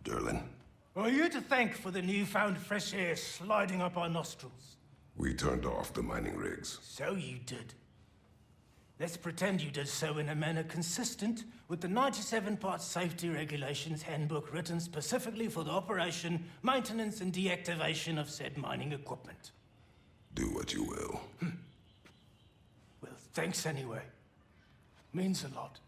Derlin, Are you to thank for the newfound fresh air sliding up our nostrils? we turned off the mining rigs. So you did. Let's pretend you did so in a manner consistent with the 97-part safety regulations handbook written specifically for the operation, maintenance, and deactivation of said mining equipment. Do what you will. Well, thanks anyway. Means a lot.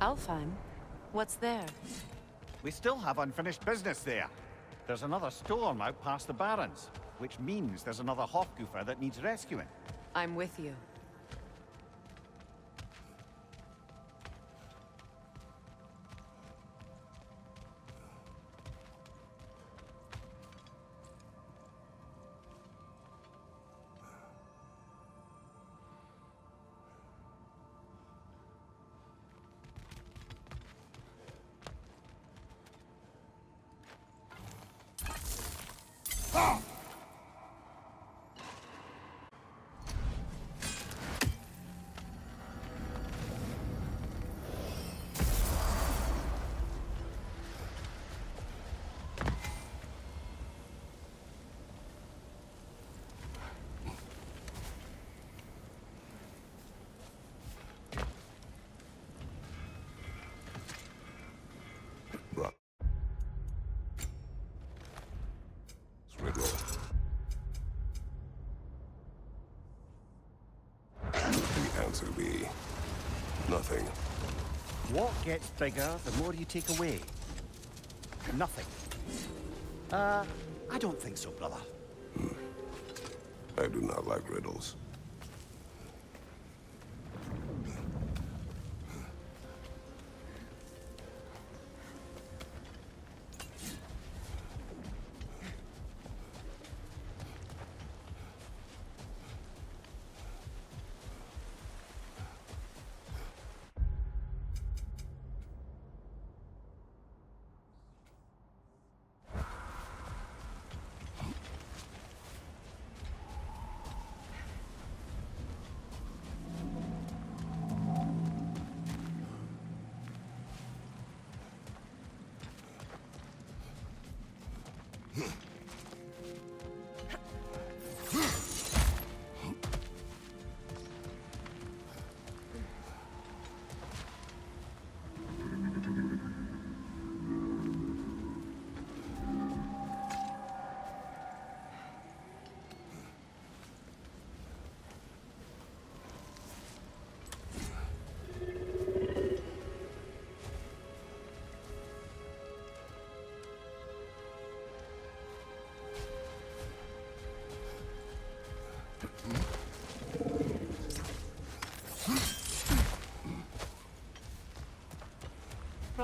Alfheim? What's there? We still have unfinished business there. There's another storm out past the Barrens, which means there's another Hofgoofer that needs rescuing. I'm with you. Riddle. The answer be nothing. What gets bigger the more you take away? Nothing. I don't think so, brother. I do not like riddles.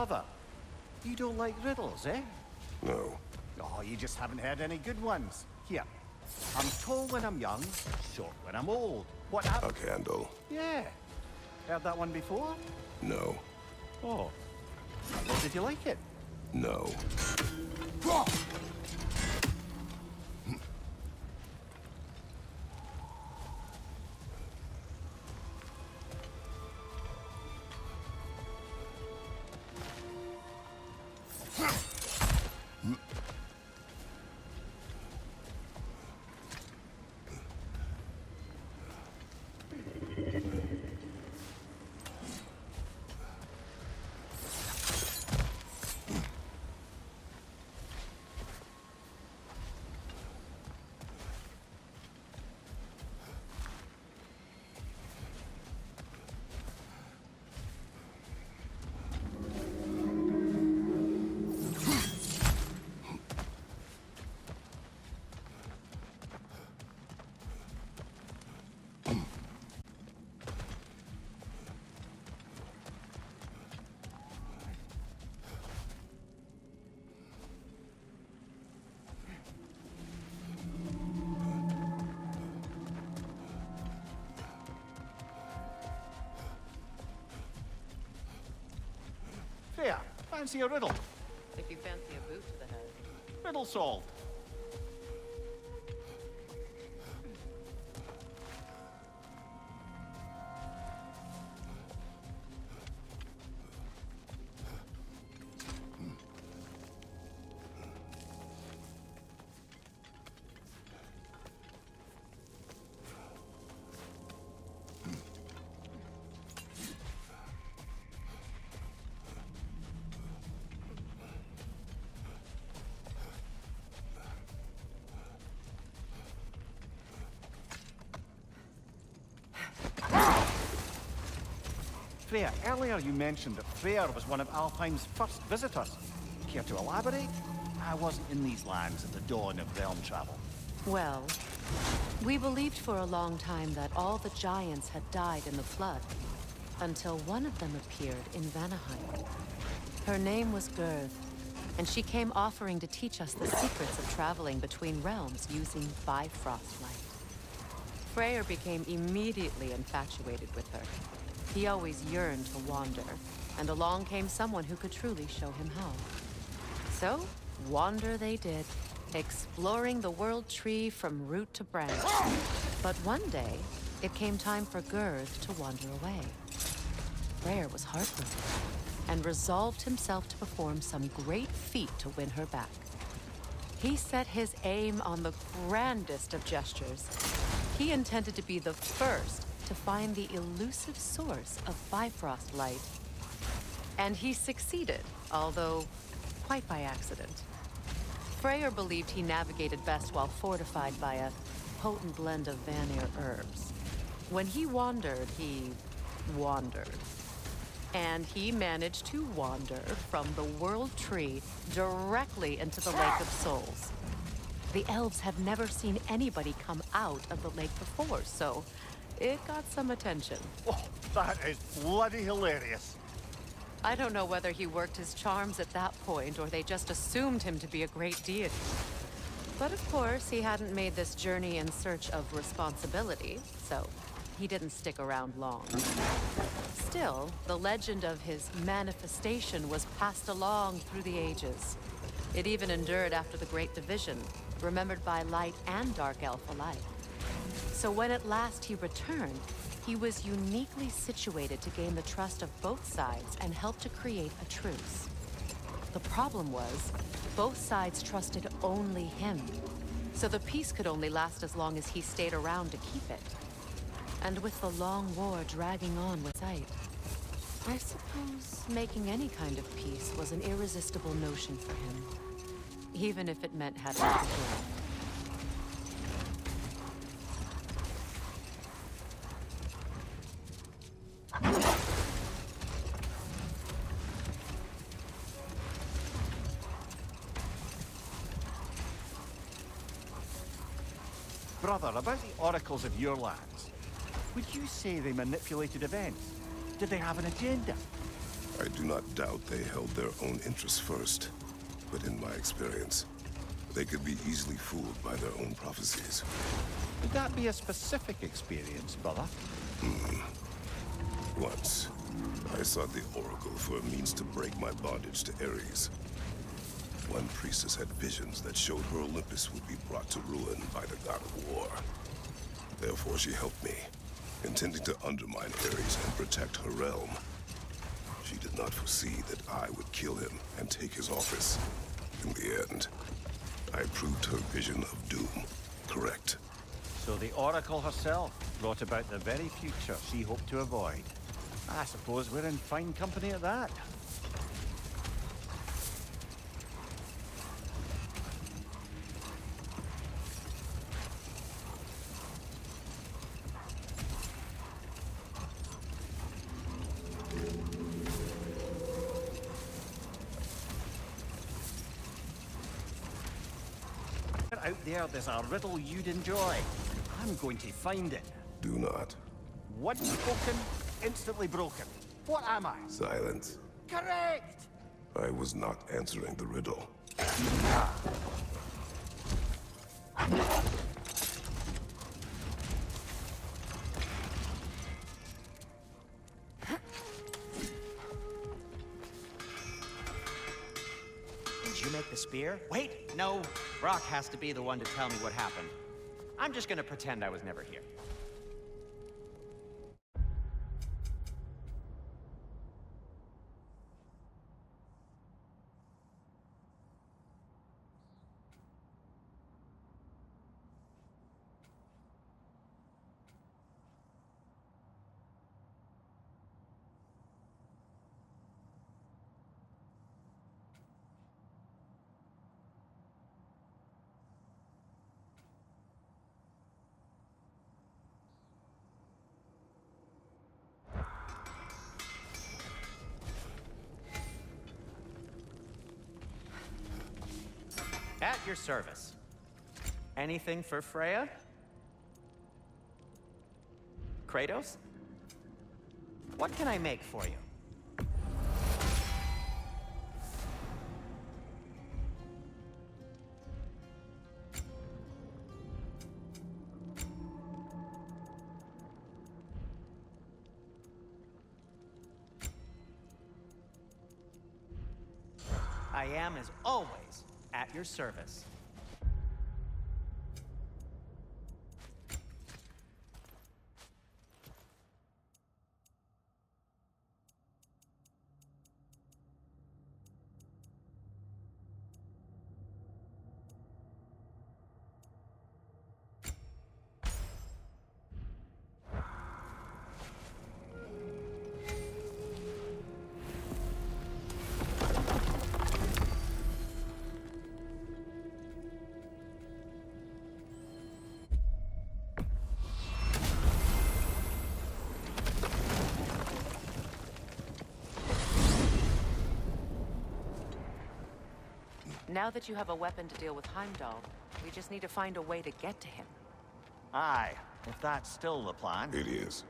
brother. You don't like riddles, eh? No. Oh, you just haven't heard any good ones. Here. I'm tall when I'm young, short when I'm old. What A happened? candle. Yeah. Heard that one before? No. Oh. Well, did you like it? No. Freya, fancy a riddle? If you fancy a boot to the head. Riddle solved. Freya, earlier you mentioned that Freyr was one of Alfheim's first visitors. Care to elaborate? I wasn't in these lands at the dawn of realm travel. Well, we believed for a long time that all the giants had died in the flood, until one of them appeared in Vanaheim. Her name was Gerd, and she came offering to teach us the secrets of traveling between realms using Bifrost light. Freyr became immediately infatuated with her. He always yearned to wander, and along came someone who could truly show him how. So, wander they did, exploring the world tree from root to branch. But one day, it came time for Gerd to wander away. Freyr was heartbroken, and resolved himself to perform some great feat to win her back. He set his aim on the grandest of gestures. He intended to be the first to find the elusive source of Bifrost light. And he succeeded, although quite by accident. Freyr believed he navigated best while fortified by a potent blend of Vanir herbs. When he wandered, he wandered. And he managed to wander from the World Tree directly into the Lake of Souls. The elves have never seen anybody come out of the lake before, so it got some attention. Oh, that is bloody hilarious. I don't know whether he worked his charms at that point or they just assumed him to be a great deity. But of course, he hadn't made this journey in search of responsibility, so he didn't stick around long. Still, the legend of his manifestation was passed along through the ages. It even endured after the Great Division, remembered by light and dark elf alike. So when at last he returned, he was uniquely situated to gain the trust of both sides and help to create a truce. The problem was, both sides trusted only him, so the peace could only last as long as he stayed around to keep it. And with the long war dragging on with sight, I suppose making any kind of peace was an irresistible notion for him, even if it meant having to kill. Brother, about the oracles of your lands, would you say they manipulated events? Did they have an agenda? I do not doubt they held their own interests first, but in my experience, they could be easily fooled by their own prophecies. Would that be a specific experience, brother? Once, I sought the Oracle for a means to break my bondage to Ares. One priestess had visions that showed her Olympus would be brought to ruin by the god of war. Therefore, she helped me, intending to undermine Ares and protect her realm. She did not foresee that I would kill him and take his office. In the end, I proved her vision of doom correct. So the Oracle herself brought about the very future she hoped to avoid. I suppose we're in fine company at that. Out there's a riddle you'd enjoy. I'm going to find it. Do not. Once spoken, instantly broken. What am I? Silence. Correct! I was not answering the riddle. Did you make the spear? Wait, no. Brock has to be the one to tell me what happened. I'm just gonna pretend I was never here. At your service. Anything for Freya? Kratos? What can I make for you? I am, as always, at your service. Now that you have a weapon to deal with Heimdall, we just need to find a way to get to him. Aye, if that's still the plan. It is.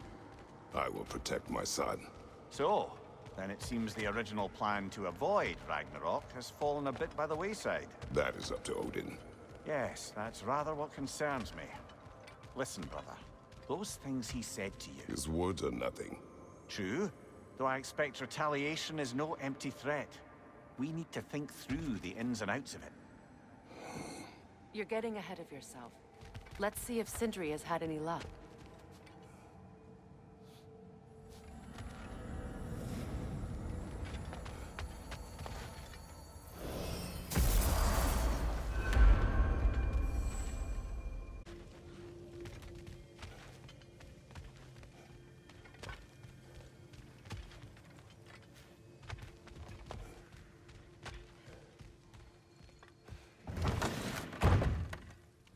I will protect my son. So, then it seems the original plan to avoid Ragnarok has fallen a bit by the wayside. That is up to Odin. Yes, that's rather what concerns me. Listen, brother. Those things he said to you. His words are nothing. True, though I expect retaliation is no empty threat. We need to think through the ins and outs of it. You're getting ahead of yourself. Let's see if Sindri has had any luck.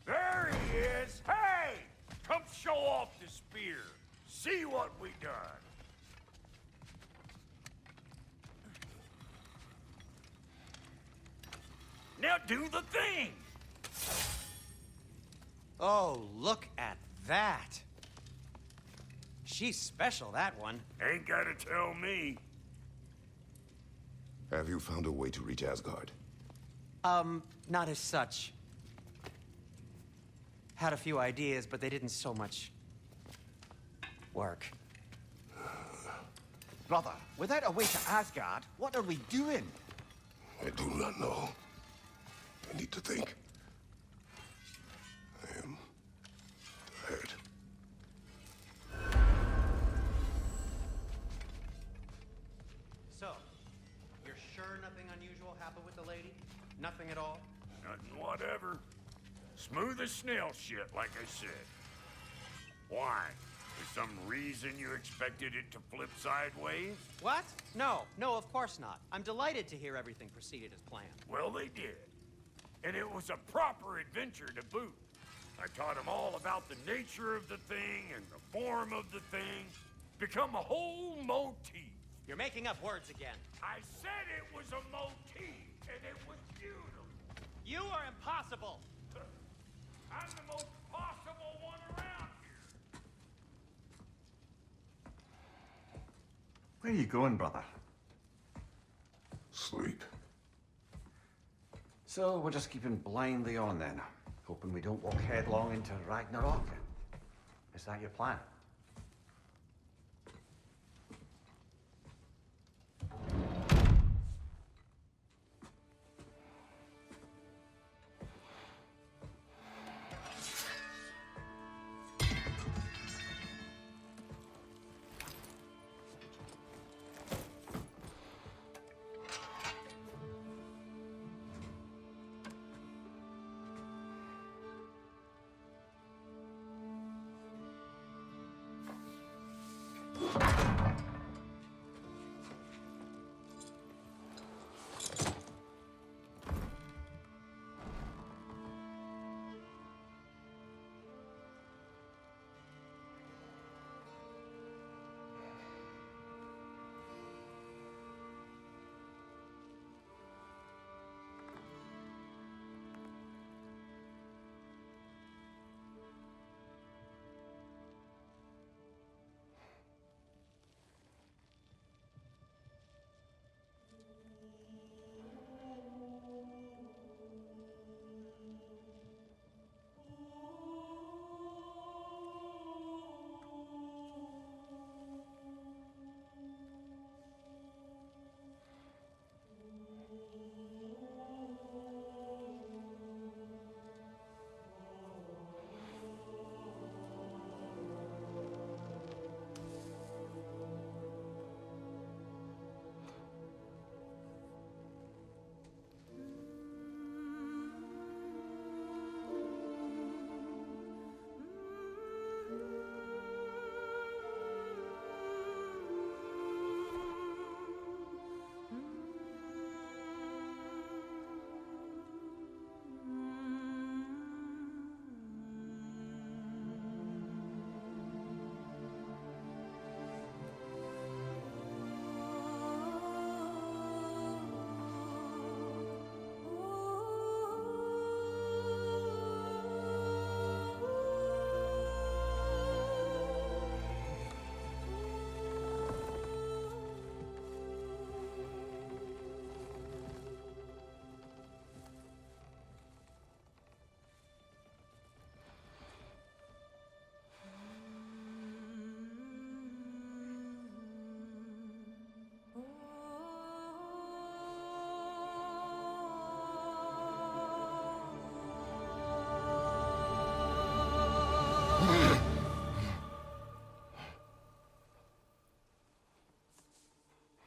There he is! Hey! Come show off the spear. See what we done. Now do the thing! Oh, look at that. She's special, that one. Ain't gotta tell me. Have you found a way to reach Asgard? Not as such. Had a few ideas, but they didn't so much work. Brother, without a way to Asgard, what are we doing? I do not know. I need to think. I am tired. So, you're sure nothing unusual happened with the lady? Nothing at all? Nothing whatever. Smooth as snail shit, like I said. Why? For some reason you expected it to flip sideways? What? No, of course not. I'm delighted to hear everything proceeded as planned. Well, they did. And it was a proper adventure to boot. I taught them all about the nature of the thing and the form of the thing. Become a whole motif. You're making up words again. I said it was a motif, and it was beautiful. You are impossible! I'm the most possible one around here. Where are you going, brother? Sleep. So we're just keeping blindly on then, hoping we don't walk headlong into Ragnarok. Is that your plan?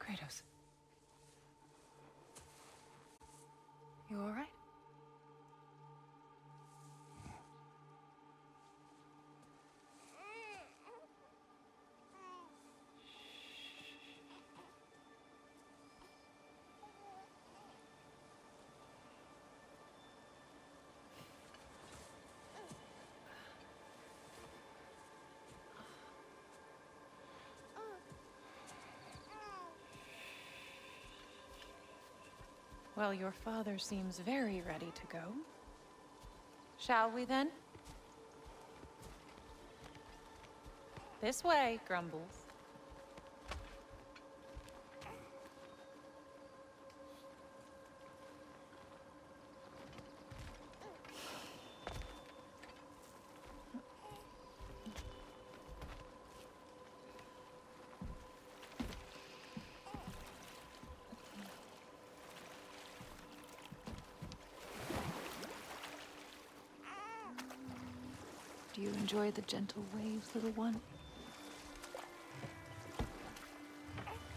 Kratos. You all right? Well, your father seems very ready to go. Shall we then? This way, Grumbles. Do you enjoy the gentle waves, little one?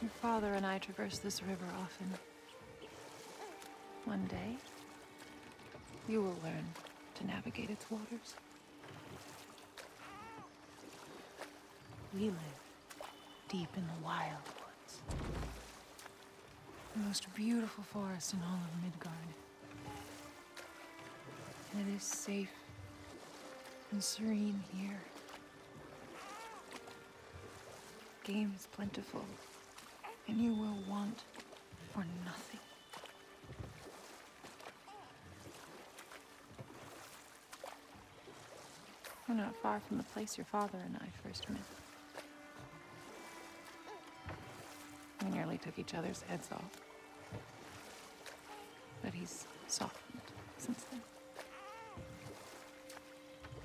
Your father and I traverse this river often. One day, you will learn to navigate its waters. We live deep in the wild woods. The most beautiful forest in all of Midgard. And it is safe and serene here. Game is plentiful, and you will want for nothing. We're not far from the place your father and I first met. We nearly took each other's heads off. But he's softened since then.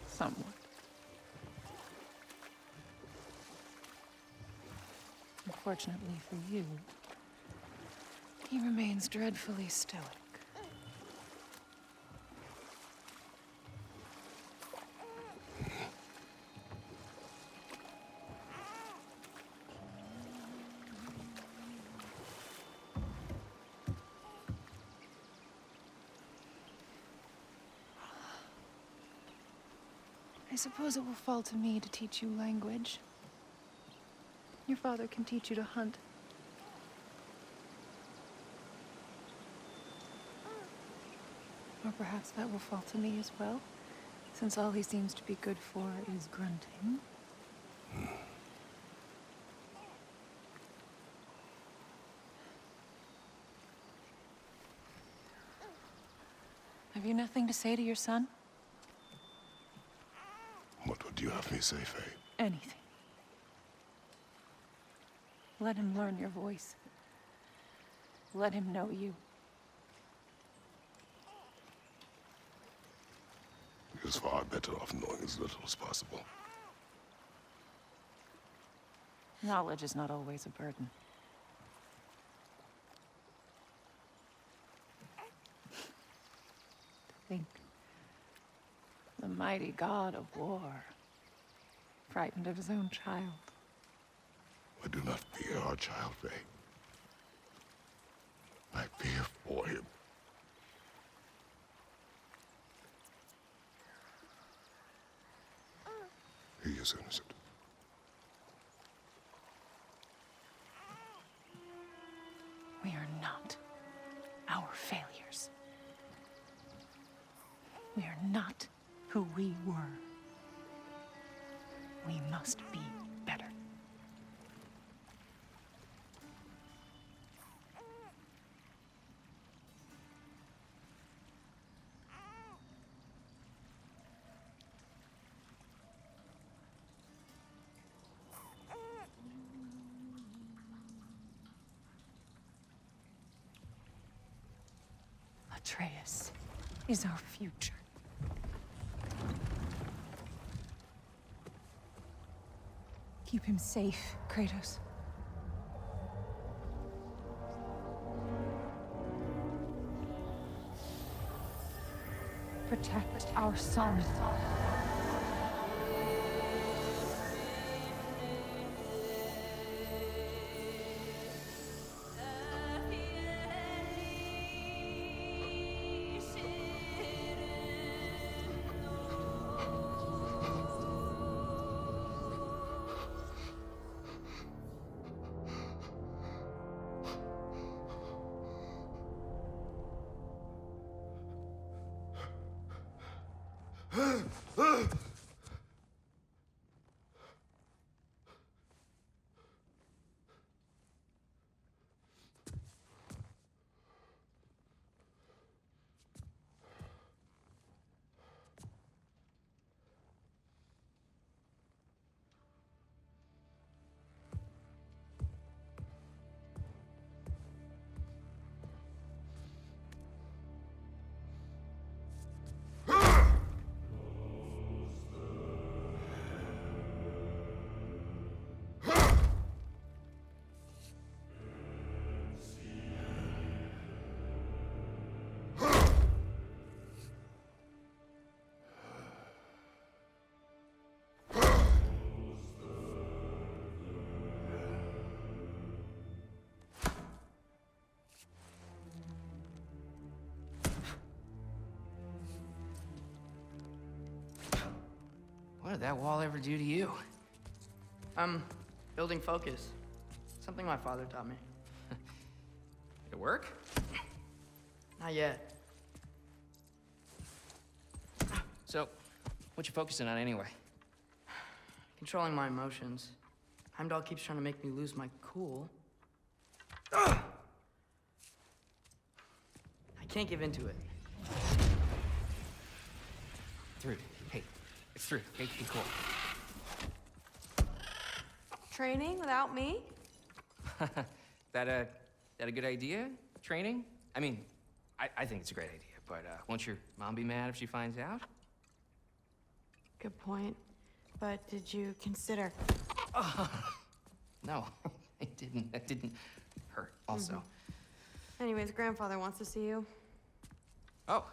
Somewhat. Unfortunately for you, he remains dreadfully stoic. I suppose it will fall to me to teach you language. Your father can teach you to hunt. Or perhaps that will fall to me as well, since all he seems to be good for is grunting. Have you nothing to say to your son? What would you have me say, Faye? Anything. Let him learn your voice. Let him know you. He is far better off knowing as little as possible. Knowledge is not always a burden. Think. The mighty god of war, frightened of his own child. I do not fear our child, Faye. I fear for him. He is innocent. We are not our failures. We are not who we were. We must be better. Atreus is our future. Keep him safe, Kratos. Protect our son. did that wall ever do to you? I'm building focus. Something my father taught me. It work? Not yet. So, what you focusing on anyway? Controlling my emotions. Heimdall keeps trying to make me lose my cool. I can't give into it. Thrud, hey, it's Thrud. Hey, be cool. Training without me? That a good idea? Training? I mean, I think it's a great idea, but won't your mom be mad if she finds out? Good point. But did you consider? No, I didn't. That didn't hurt, also. Anyways, grandfather wants to see you. Oh,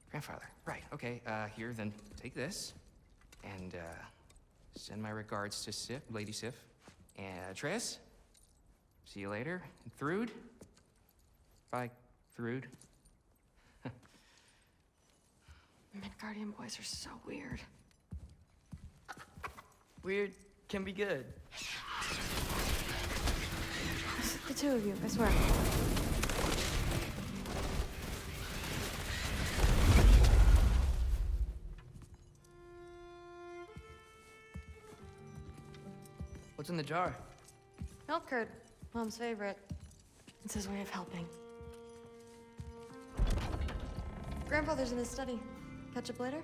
grandfather. Right, okay. Here, then take this. And, send my regards to Sif, Lady Sif. And, Triss. See you later. And Thrud. Bye, Thrud. Midgardian boys are so weird. Weird can be good. The two of you, I swear. What's in the jar? Milk curd, Mom's favorite. It's his way of helping. Grandfather's in his study. Catch up later?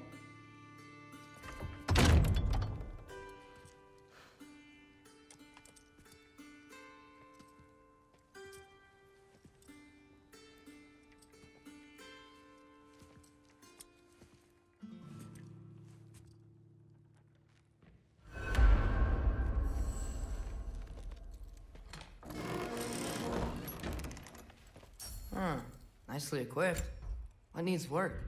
Huh. Nicely equipped. What needs work?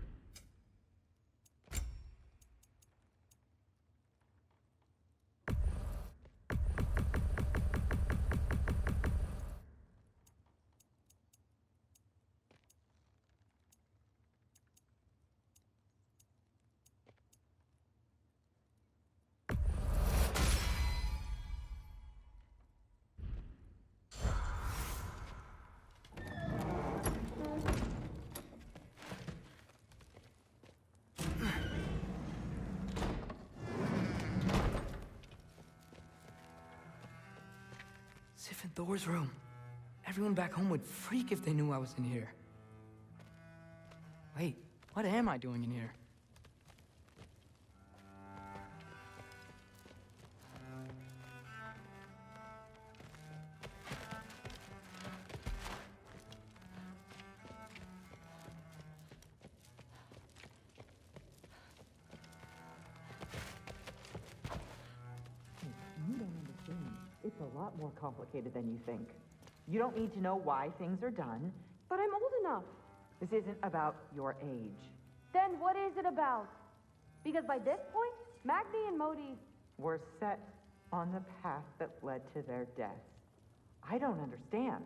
Sif and Thor's room. Everyone back home would freak if they knew I was in here. Wait, what am I doing in here? You don't understand. It's a lot more complicated than you think. You don't need to know why things are done. But I'm old enough. This isn't about your age. Then what is it about? Because by this point, Magni and Modi... We're set on the path that led to their deaths. I don't understand.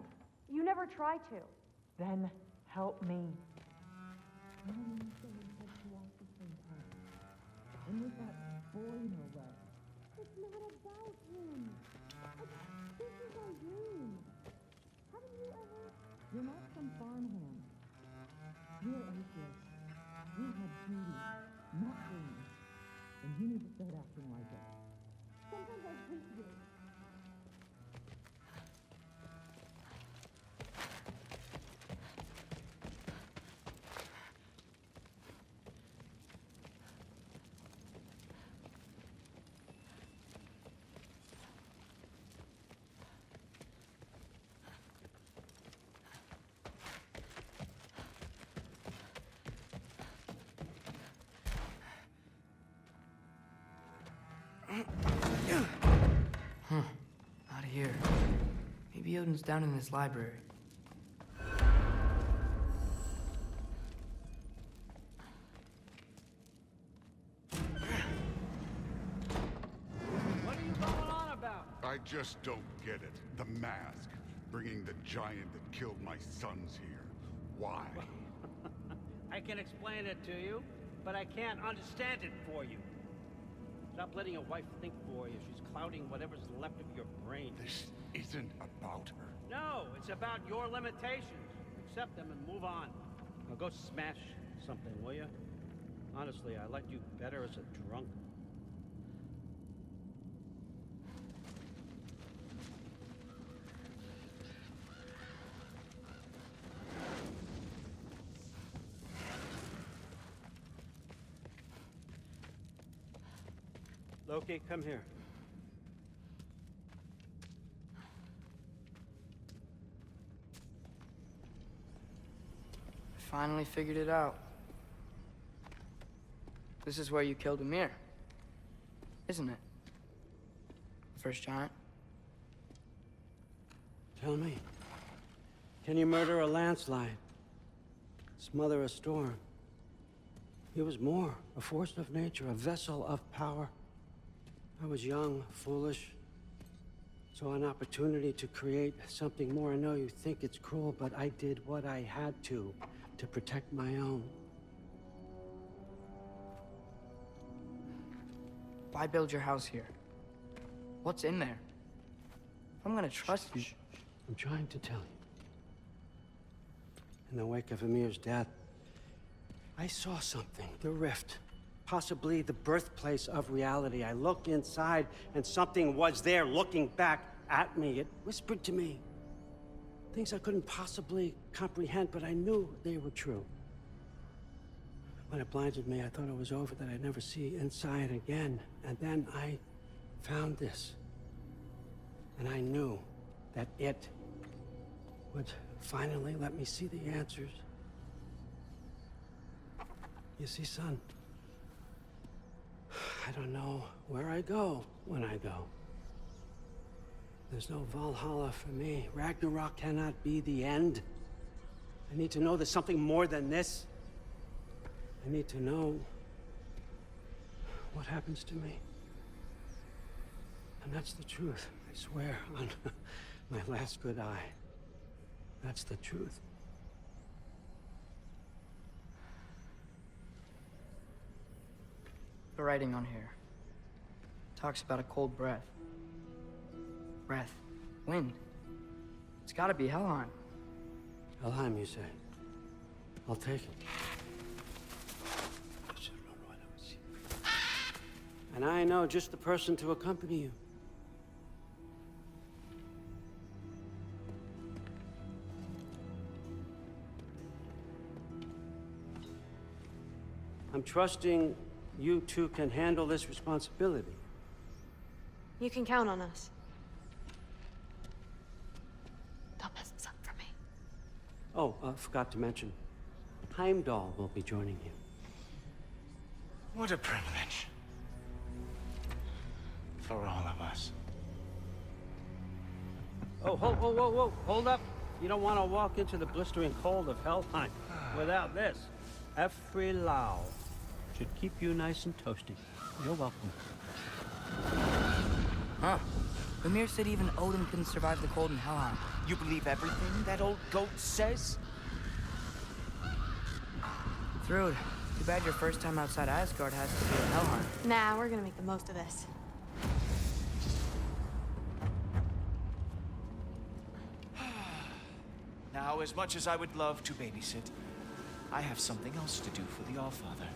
You never try to. Then help me. And with that boy no less. It's not about him. This is our room. Haven't you ever... You're not some farmhand. We're atheists. We have duty, not dreams. And you need to start acting like it. Sometimes I hate you. Huh. Not here. Maybe Odin's down in his library. What are you going on about? I just don't get it. The mask. Bringing the giant that killed my sons here. Why? I can explain it to you, but I can't understand it for you. Stop letting your wife think for you. She's clouding whatever's left of your brain. This isn't about her. No, it's about your limitations. Accept them and move on. Now go smash something, will you? Honestly, I liked you better as a drunk. Loki, come here. I finally figured it out. This is where you killed Ymir, isn't it? The first giant? Tell me, can you murder a landslide? Smother a storm? He was more, a force of nature, a vessel of power. I was young, foolish, saw an opportunity to create something more. I know you think it's cruel, but I did what I had to protect my own. Why build your house here? What's in there? I'm gonna trust you. I'm trying to tell you. In the wake of Ymir's death, I saw something, the rift. Possibly the birthplace of reality. I looked inside, and something was there looking back at me. It whispered to me things I couldn't possibly comprehend, but I knew they were true. When it blinded me, I thought it was over, that I'd never see inside again. And then I found this. And I knew that it would finally let me see the answers. You see, son, I don't know where I go when I go. There's no Valhalla for me. Ragnarok cannot be the end. I need to know there's something more than this. I need to know what happens to me. And that's the truth, I swear, on my last good eye. That's the truth. The writing on here talks about a cold breath. Breath. Wind. It's gotta be Helheim. Helheim, you say? I'll take it. And I know just the person to accompany you. I'm trusting you two can handle this responsibility. You can count on us. Don't mess this up for me. Oh, forgot to mention, Heimdall will be joining you. What a privilege. For all of us. Oh, whoa, hold up. You don't want to walk into the blistering cold of Helheim without this. Every Lao should keep you nice and toasty. You're welcome. Huh. Ymir said even Odin couldn't survive the cold in Helheim. You believe everything that old goat says? Thrud, too bad your first time outside Asgard has to be in Helheim. Nah, we're gonna make the most of this. Now, as much as I would love to babysit, I have something else to do for the Allfather.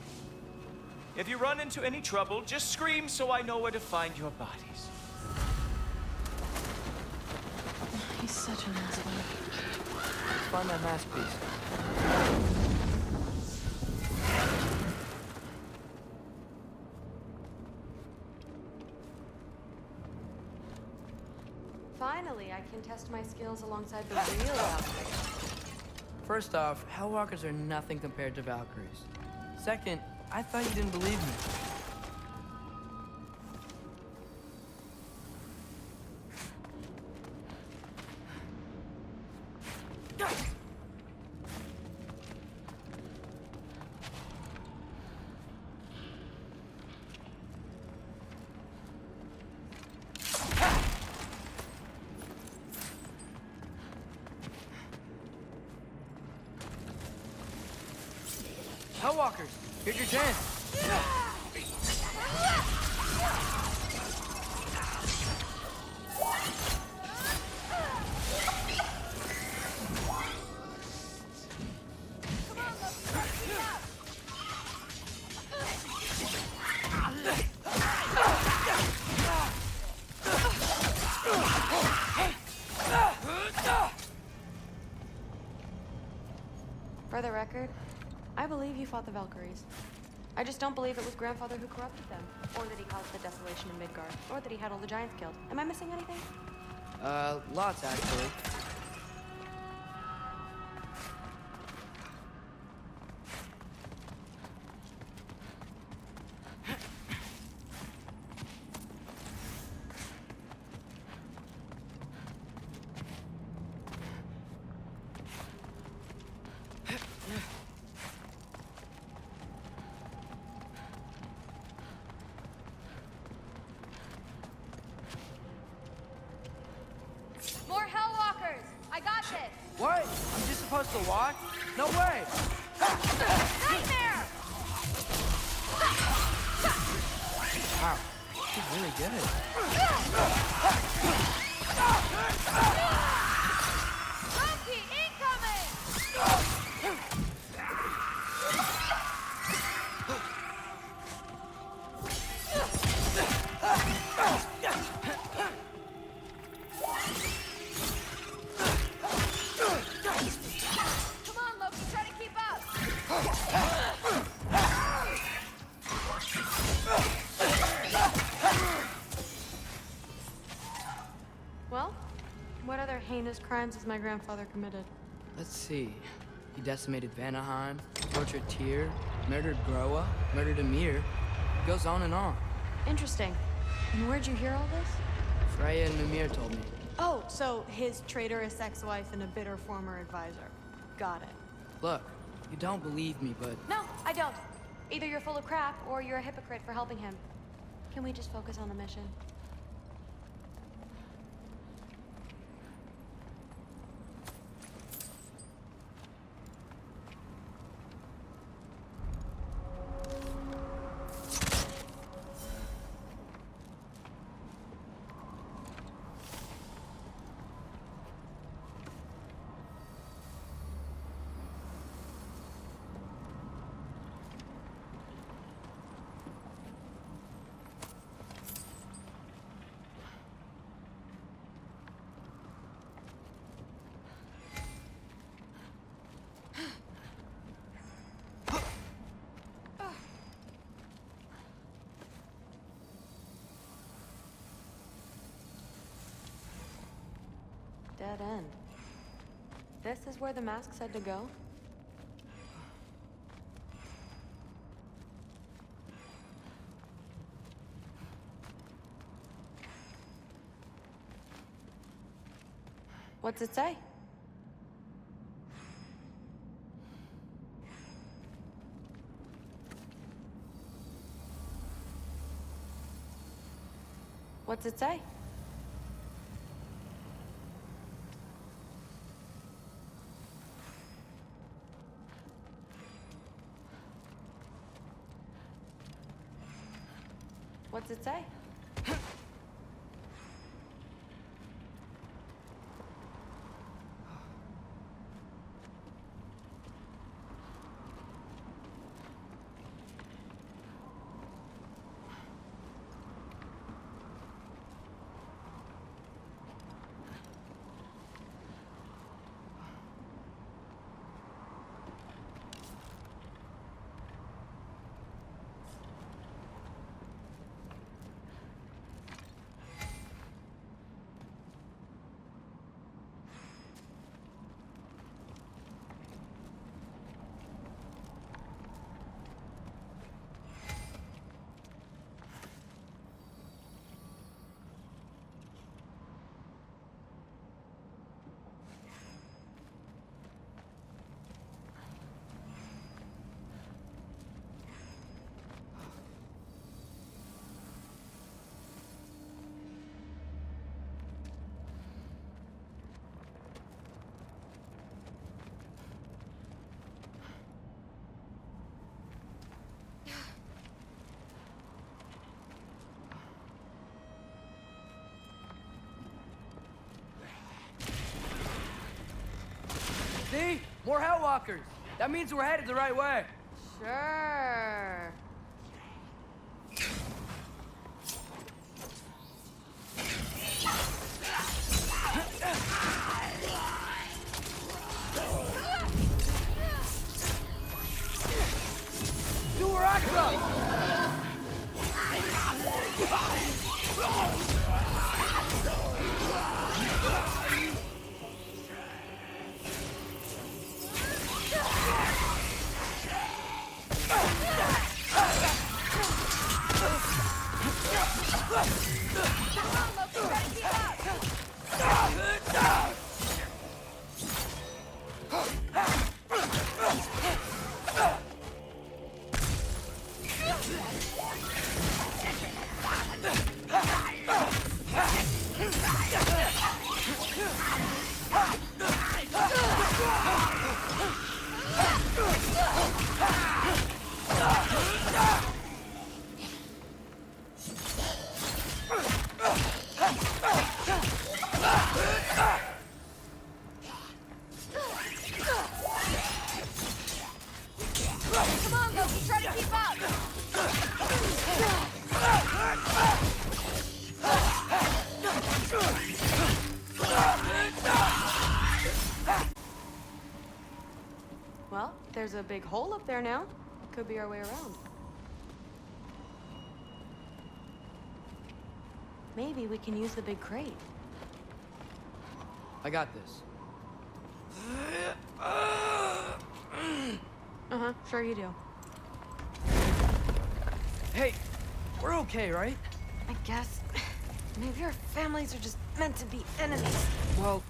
If you run into any trouble, just scream so I know where to find your bodies. He's such an asshole. Let's find that masterpiece. Finally, I can test my skills alongside the real Valkyries. First off, Hellwalkers are nothing compared to Valkyries. Second, I thought you didn't believe me. Hellwalkers, here's your chance. record, I believe you fought the Valkyries. I just don't believe it was Grandfather who corrupted them, or that he caused the desolation in Midgard, or that he had all the giants killed. Am I missing anything? Lots, actually. More Hellwalkers! I got this! What? I'm just supposed to walk? No way! Nightmare! Wow, she's really good. Loki, incoming! Come on, Loki, try to keep up! Well, what other heinous crimes has my grandfather committed? Let's see. He decimated Vanaheim, tortured Tyr, murdered Groa, murdered Ymir. It goes on and on. Interesting. And where'd you hear all this? Freya and Mimir told me. Oh, so his traitorous ex-wife and a bitter former advisor. Got it. Look, you don't believe me, but No, I don't. Either you're full of crap, or you're a hypocrite for helping him. Can we just focus on the mission? Dead end. This is where the mask said to go? What's it say? What's it say? What's it say? See? More Hellwalkers. That means we're headed the right way. Sure. Come on, Loki, try to keep up! Well, there's a big hole up there now. Could be our way around. Maybe we can use the big crate. I got this. Uh-huh, sure you do. Hey, we're okay, right? I guess. Maybe our families are just meant to be enemies. Well,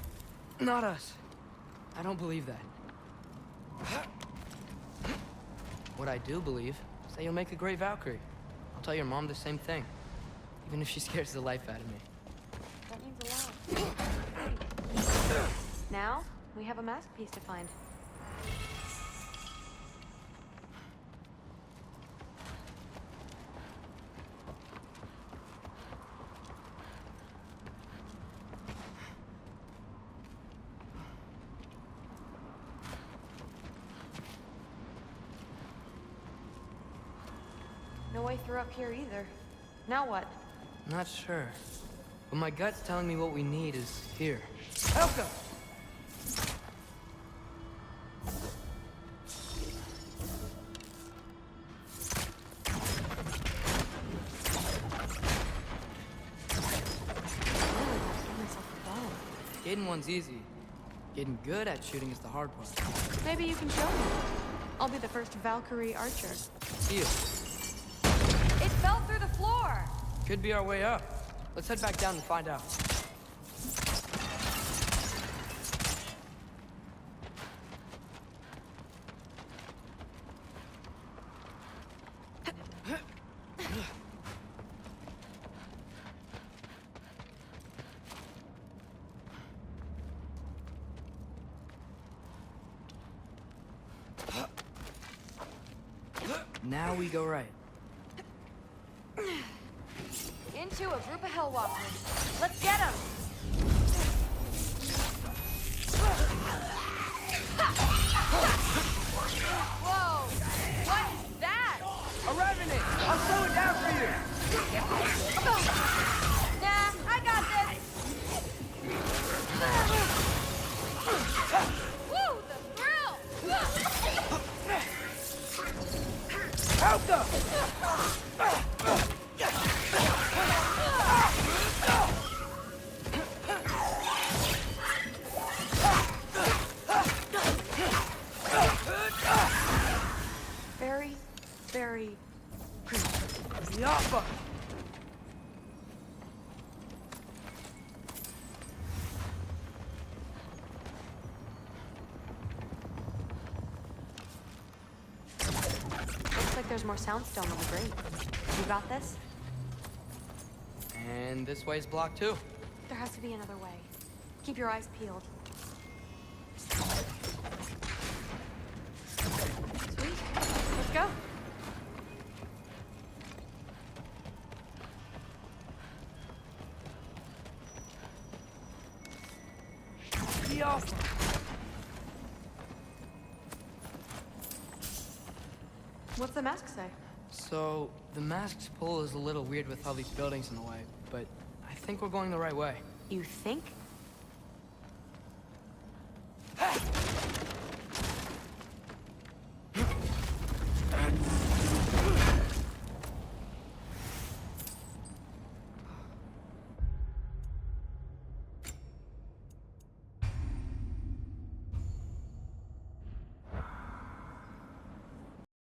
not us. I don't believe that. What I do believe is that you'll make a great Valkyrie. I'll tell your mom the same thing, even if she scares the life out of me. That means a lot. Now, we have a mask piece to find. No way through up here either. Now what? Not sure. But my gut's telling me what we need is here. Elka! Getting one's easy. Getting good at shooting is the hard part. Maybe you can show me. I'll be the first Valkyrie archer. See you. It fell through the floor! Could be our way up. Let's head back down and find out. Now we go right. Into a group of Hellwalkers. Let's get them! Whoa! What is that? A revenant! I'll slow it down for you! Nah, I got this! Woo! The thrill! Elka! Very, very pretty. Yappa! Looks like there's more soundstone on the grate. You got this? And this way's blocked too. There has to be another way. Keep your eyes peeled. Sweet. Let's go. Yappa! What's the mask say? So, the mask's pull is a little weird with all these buildings in the way, but I think we're going the right way. You think?